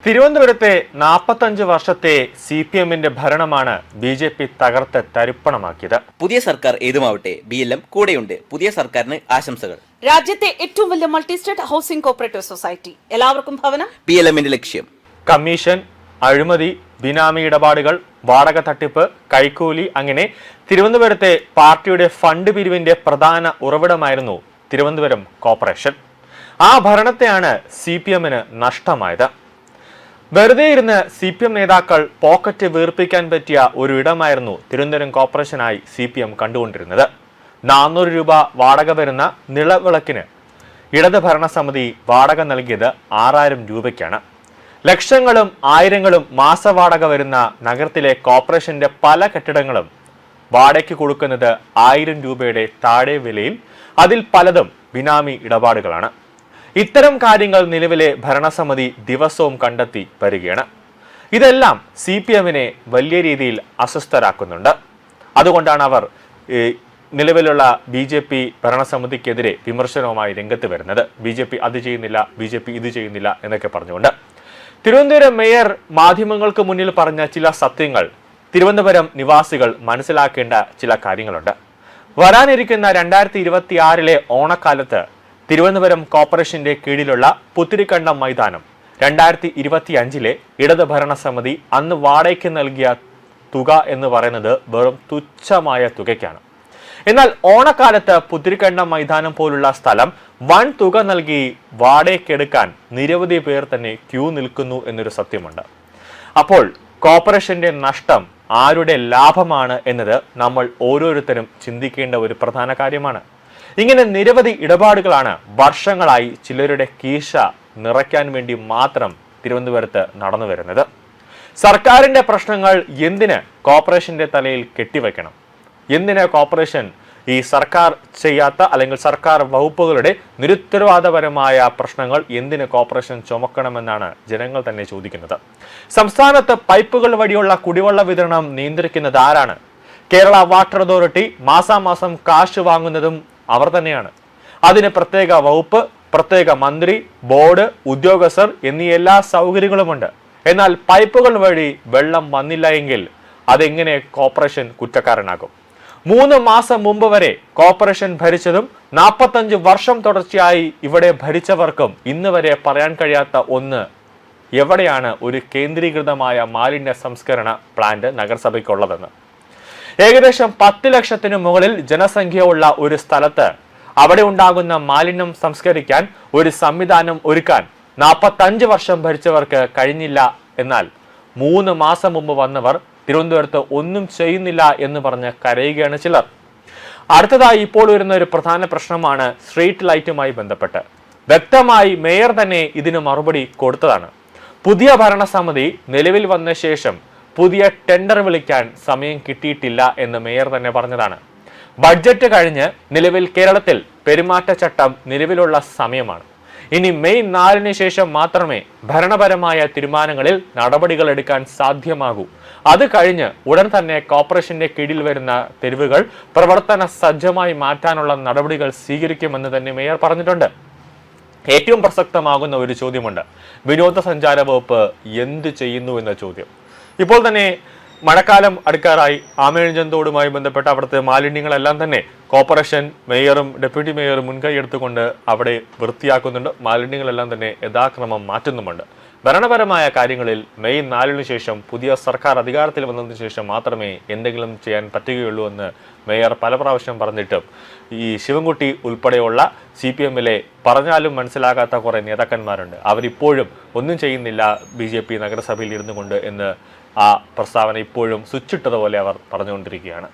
തിരുവനന്തപുരത്തെ 45 വർഷത്തെ CPMന്റെ ഭരണമാണ് BJP തകർത്ത് തരിപ്പണമാക്കിയത്. പുതിയ സർക്കാർ ഏതുമാവട്ടെ BLM കൂടെയുണ്ട്. പുതിയ സർക്കാരിന് ആശംസകൾ. രാജ്യത്തെ ഏറ്റവും വലിയ multi state housing cooperative society, എല്ലാവർക്കും ഭവനം. BLMന്റെ ലക്ഷ്യം കമ്മീഷൻ, അഴിമതി, ബിനാമി ഇടപാടുകൾ, വാടക തട്ടിപ്പ്, കൈക്കൂലി, അങ്ങനെ തിരുവനന്തപുരത്തെ പാർട്ടിയുടെ ഫണ്ട് പിരിവിന്റെ പ്രധാന ഉറവിടമായിരുന്നു തിരുവനന്തപുരം കോർപ്പറേഷൻ. ആ ഭരണത്തെയാണ് CPMന് നഷ്ടമായത്. വെറുതെ ഇരുന്ന് CPM നേതാക്കൾ പോക്കറ്റ് വീർപ്പിക്കാൻ പറ്റിയ ഒരു ഇടമായിരുന്നു തിരുവനന്തപുരം കോർപ്പറേഷനായി CPM കണ്ടുകൊണ്ടിരുന്നത്. 400 രൂപ വാടക വരുന്ന നിലവിളക്കിന് ഇടത് ഭരണസമിതി വാടക നൽകിയത് 6000 രൂപയ്ക്കാണ്. ലക്ഷങ്ങളും ആയിരങ്ങളും മാസവാടക വരുന്ന നഗരത്തിലെ കോർപ്പറേഷന്റെ പല കെട്ടിടങ്ങളും വാടകയ്ക്ക് കൊടുക്കുന്നത് 1000 രൂപയുടെ താഴെ വിലയിൽ. അതിൽ പലതും ബിനാമി ഇടപാടുകളാണ്. ഇത്തരം കാര്യങ്ങൾ നിലവിലെ ഭരണസമിതി ദിവസവും കണ്ടെത്തി വരികയാണ്. ഇതെല്ലാം CPMനെ വലിയ രീതിയിൽ അസ്വസ്ഥരാക്കുന്നുണ്ട്. അതുകൊണ്ടാണ് അവർ നിലവിലുള്ള BJP ഭരണസമിതിക്കെതിരെ വിമർശനവുമായി രംഗത്ത് വരുന്നത്. BJP അത് ചെയ്യുന്നില്ല, BJP ഇത് ചെയ്യുന്നില്ല എന്നൊക്കെ പറഞ്ഞുകൊണ്ട്. തിരുവനന്തപുരം മേയർ മാധ്യമങ്ങൾക്ക് മുന്നിൽ പറഞ്ഞ ചില സത്യങ്ങൾ തിരുവനന്തപുരം നിവാസികൾ മനസ്സിലാക്കേണ്ട ചില കാര്യങ്ങളുണ്ട്. വരാനിരിക്കുന്ന 2026 ഓണക്കാലത്ത് തിരുവനന്തപുരം കോർപ്പറേഷന്റെ കീഴിലുള്ള പുത്തിരിക്കണ്ടം മൈതാനം 2025 ഇടത് ഭരണസമിതി അന്ന് വാടകയ്ക്ക് നൽകിയ തുക എന്ന് പറയുന്നത് വെറും തുച്ഛമായ തുകയ്ക്കാണ്. എന്നാൽ ഓണക്കാലത്ത് പുത്തിരിക്കണ്ടം മൈതാനം പോലുള്ള സ്ഥലം വൻ തുക നൽകി വാടകയ്ക്കെടുക്കാൻ നിരവധി പേർ തന്നെ ക്യൂ നിൽക്കുന്നു എന്നൊരു സത്യമുണ്ട്. അപ്പോൾ കോർപ്പറേഷന്റെ നഷ്ടം ആരുടെ ലാഭമാണ് എന്നത് നമ്മൾ ഓരോരുത്തരും ചിന്തിക്കേണ്ട ഒരു പ്രധാന കാര്യമാണ്. ഇങ്ങനെ നിരവധി ഇടപാടുകളാണ് വർഷങ്ങളായി ചിലരുടെ കീശ നിറയ്ക്കാൻ വേണ്ടി മാത്രം തിരുവനന്തപുരത്ത് നടന്നു വരുന്നത്. സർക്കാരിന്റെ പ്രശ്നങ്ങൾ എന്തിന് കോർപ്പറേഷന്റെ തലയിൽ കെട്ടിവെക്കണം? എന്തിന് കോർപ്പറേഷൻ ഈ സർക്കാർ ചെയ്യാത്ത അല്ലെങ്കിൽ സർക്കാർ വകുപ്പുകളുടെ നിരുത്തരവാദപരമായ പ്രശ്നങ്ങൾ എന്തിന് കോർപ്പറേഷൻ ചുമക്കണമെന്നാണ് ജനങ്ങൾ തന്നെ ചോദിക്കുന്നത്. സംസ്ഥാനത്ത് പൈപ്പുകൾ വഴിയുള്ള കുടിവെള്ള വിതരണം നിയന്ത്രിക്കുന്നത് ആരാണ്? കേരള വാട്ടർ അതോറിറ്റി മാസാമാസം കാശ് വാങ്ങുന്നതും അവർ തന്നെയാണ്. അതിന് പ്രത്യേക വകുപ്പ്, പ്രത്യേക മന്ത്രി, ബോർഡ്, ഉദ്യോഗസ്ഥർ എന്നീ എല്ലാ സൗകര്യങ്ങളുമുണ്ട്. എന്നാൽ പൈപ്പുകൾ വഴി വെള്ളം വന്നില്ല എങ്കിൽ അതെങ്ങനെ കോർപ്പറേഷൻ കുറ്റക്കാരനാകും? 3 മാസം മുമ്പ് വരെ കോർപ്പറേഷൻ ഭരിച്ചതും 45 വർഷം തുടർച്ചയായി ഇവിടെ ഭരിച്ചവർക്കും ഇന്ന് വരെ പറയാൻ കഴിയാത്ത ഒന്ന്, എവിടെയാണ് ഒരു കേന്ദ്രീകൃതമായ മാലിന്യ സംസ്കരണ പ്ലാന്റ് നഗരസഭയ്ക്കുള്ളതെന്ന്. ഏകദേശം 10 ലക്ഷത്തിന് മുകളിൽ ജനസംഖ്യയുള്ള ഒരു സ്ഥലത്ത് അവിടെ ഉണ്ടാകുന്ന മാലിന്യം സംസ്കരിക്കാൻ ഒരു സംവിധാനം ഒരുക്കാൻ 45 വർഷം ഭരിച്ചവർക്ക് കഴിഞ്ഞില്ല. എന്നാൽ 3 മാസം മുമ്പ് വന്നവർ തിരുവനന്തപുരത്ത് ഒന്നും ചെയ്യുന്നില്ല എന്ന് പറഞ്ഞ് കരയുകയാണ് ചിലർ. അടുത്തതായി ഇപ്പോൾ വരുന്ന ഒരു പ്രധാന പ്രശ്നമാണ് സ്ട്രീറ്റ് ലൈറ്റുമായി ബന്ധപ്പെട്ട്. വ്യക്തമായി മേയർ തന്നെ ഇതിന് മറുപടി കൊടുത്തതാണ്. പുതിയ ഭരണസമിതി നിലവിൽ വന്ന ശേഷം പുതിയ ടെൻഡർ വിളിക്കാൻ സമയം കിട്ടിയിട്ടില്ല എന്ന് മേയർ തന്നെ പറഞ്ഞതാണ്. ബഡ്ജറ്റ് കഴിഞ്ഞ് നിലവിൽ കേരളത്തിൽ പെരുമാറ്റച്ചട്ടം നിലവിലുള്ള സമയമാണ്. ഇനി മെയ് 4 ശേഷം മാത്രമേ ഭരണപരമായ തീരുമാനങ്ങളിൽ നടപടികൾ എടുക്കാൻ സാധ്യമാകൂ. അത് കഴിഞ്ഞ് ഉടൻ തന്നെ കോർപ്പറേഷന്റെ കീഴിൽ വരുന്ന തെരുവുകൾ പ്രവർത്തന സജ്ജമായി മാറ്റാനുള്ള നടപടികൾ സ്വീകരിക്കുമെന്ന് തന്നെ മേയർ പറഞ്ഞിട്ടുണ്ട്. ഏറ്റവും പ്രസക്തമാകുന്ന ഒരു ചോദ്യമുണ്ട്. വിനോദസഞ്ചാര വകുപ്പ് എന്ത് ചെയ്യുന്നു എന്ന ചോദ്യം. ഇപ്പോൾ തന്നെ മഴക്കാലം അടുക്കാറായി. ആമേഴഞ്ചന്തോടുമായി ബന്ധപ്പെട്ട അവിടുത്തെ മാലിന്യങ്ങളെല്ലാം തന്നെ കോർപ്പറേഷൻ മേയറും ഡെപ്യൂട്ടി മേയറും മുൻകൈ എടുത്തുകൊണ്ട് അവിടെ വൃത്തിയാക്കുന്നുണ്ട്. മാലിന്യങ്ങളെല്ലാം തന്നെ യഥാക്രമം മാറ്റുന്നുമുണ്ട്. ഭരണപരമായ കാര്യങ്ങളിൽ മെയ് 4 ശേഷം പുതിയ സർക്കാർ അധികാരത്തിൽ വന്നതിന് ശേഷം മാത്രമേ എന്തെങ്കിലും ചെയ്യാൻ പറ്റുകയുള്ളൂ എന്ന് മേയർ പല പ്രാവശ്യം പറഞ്ഞിട്ടും ഈ ശിവൻകുട്ടി ഉൾപ്പെടെയുള്ള CPMലെ പറഞ്ഞാലും മനസ്സിലാകാത്ത കുറേ നേതാക്കന്മാരുണ്ട്. അവരിപ്പോഴും ഒന്നും ചെയ്യുന്നില്ല BJP നഗരസഭയിൽ ഇരുന്നു കൊണ്ട് എന്ന് ആ പ്രസ്താവന ഇപ്പോഴും സ്വിച്ചിട്ടതുപോലെ അവർ പറഞ്ഞുകൊണ്ടിരിക്കുകയാണ്.